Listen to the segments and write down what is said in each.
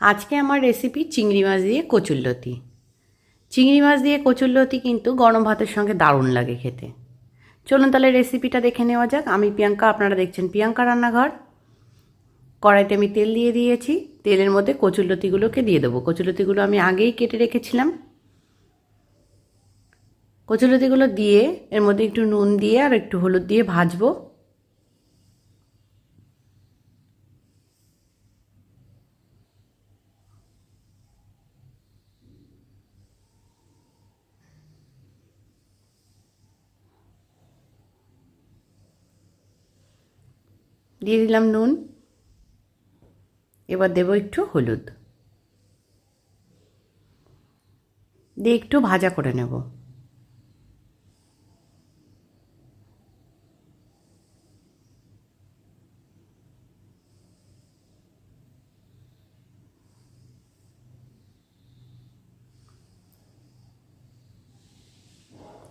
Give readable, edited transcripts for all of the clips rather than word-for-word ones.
আজকে আমার রেসিপি চিংড়ি মাছ দিয়ে কচুরলতি। চিংড়ি মাছ দিয়ে কচুরলতি কিন্তু গরম ভাতের সঙ্গে দারুণ লাগে খেতে। চলুন তাহলে রেসিপিটা দেখে নেওয়া যাক। আমি প্রিয়াঙ্কা, আপনারা দেখছেন প্রিয়াঙ্কা রান্নাঘর। কড়াইতে আমি তেল দিয়ে দিয়েছি। তেলের মধ্যে কচুরলতিগুলোকে দিয়ে দেবো। কচুরলতিগুলো আমি আগেই কেটে রেখেছিলাম। কচুরলতিগুলো দিয়ে এর মধ্যে একটু নুন দিয়ে আর একটু হলুদ দিয়ে ভাজবো। দিয়ে দিলাম নুন। এবার দেবো একটু হলুদ দিয়ে একটু ভাজা করে নেব।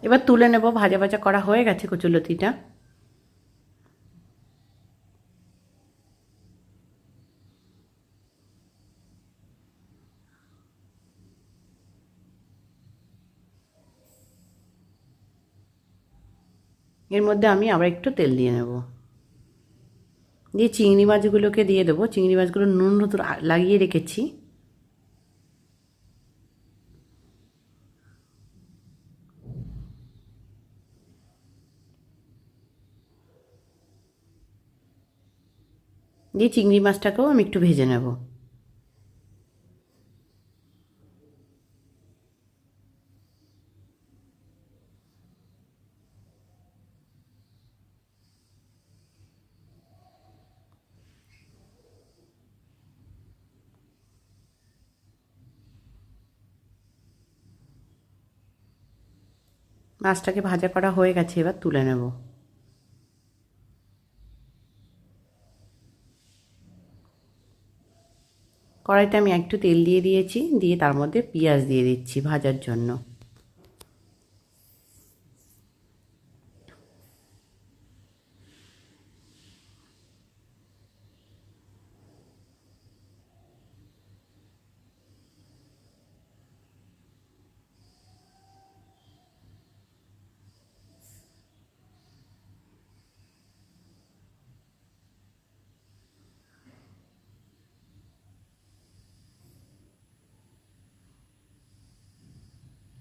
এবার তুলে নেব। ভাজা ভাজা করা হয়ে গেছে কচুরলতিটা। এর মধ্যে আমি আবার একটু তেল দিয়ে নেব। দিয়ে চিংড়ি মাছগুলোকে দিয়ে দেবো। চিংড়ি মাছগুলো নুন হলুদ লাগিয়ে রেখেছি। দিয়ে চিংড়ি মাছটাকেও আমি একটু ভেজে নেব। মাছটাকে ভাজা করা হয়ে গেছে, এবার তুলে নেব। কড়াইতে আমি একটু তেল দিয়ে দিয়েছি। দিয়ে তার মধ্যে পেঁয়াজ দিয়ে দিচ্ছি ভাজার জন্য।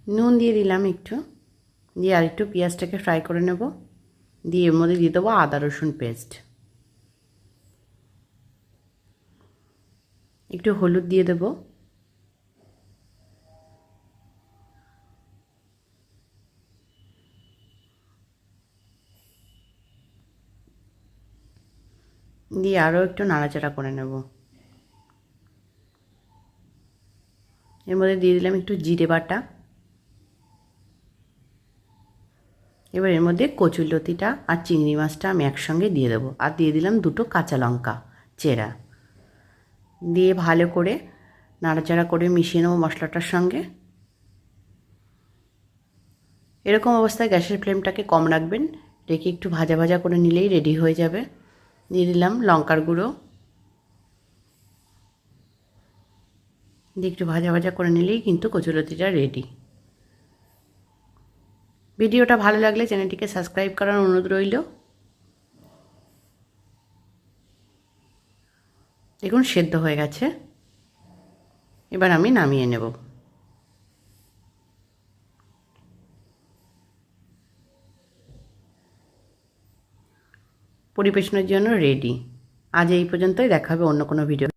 নুন দিয়ে দিলাম একটু। দিয়ে আর একটু পেঁয়াজটাকে ফ্রাই করে নেব। দিয়ে এর মধ্যে দিয়ে দেবো আদা রসুন পেস্ট। একটু হলুদ দিয়ে দেবো। দিয়ে আরও একটু নাড়াচাড়া করে নেব। এর মধ্যে দিয়ে দিলাম একটু জিরে বাটা। এবার এর মধ্যে কচুরলতিটা আর চিংড়ি মাছটা আমি একসঙ্গে দিয়ে দেবো। আর দিয়ে দিলাম দুটো কাঁচা লঙ্কা চেরা। দিয়ে ভালো করে নাড়াচাড়া করে মিশিয়ে নেবো মশলাটার সঙ্গে। এরকম অবস্থায় গ্যাসের ফ্লেমটাকে কম রাখবেন। রেখে একটু ভাজা ভাজা করে নিলেই রেডি হয়ে যাবে। দিয়ে দিলাম লঙ্কার গুঁড়ো। দিয়ে একটু ভাজা ভাজা করে নিলেই কিন্তু কচুরলতিটা রেডি। ভিডিওটা ভালো লাগলে চ্যানেলটিকে সাবস্ক্রাইব করার অনুরোধ রইল। দেখুন সেদ্ধ হয়ে গেছে। এবার আমি নামিয়ে নেব। পরিবেশনের জন্য রেডি। আজ এই পর্যন্তই। দেখা হবে অন্য কোনো ভিডিও।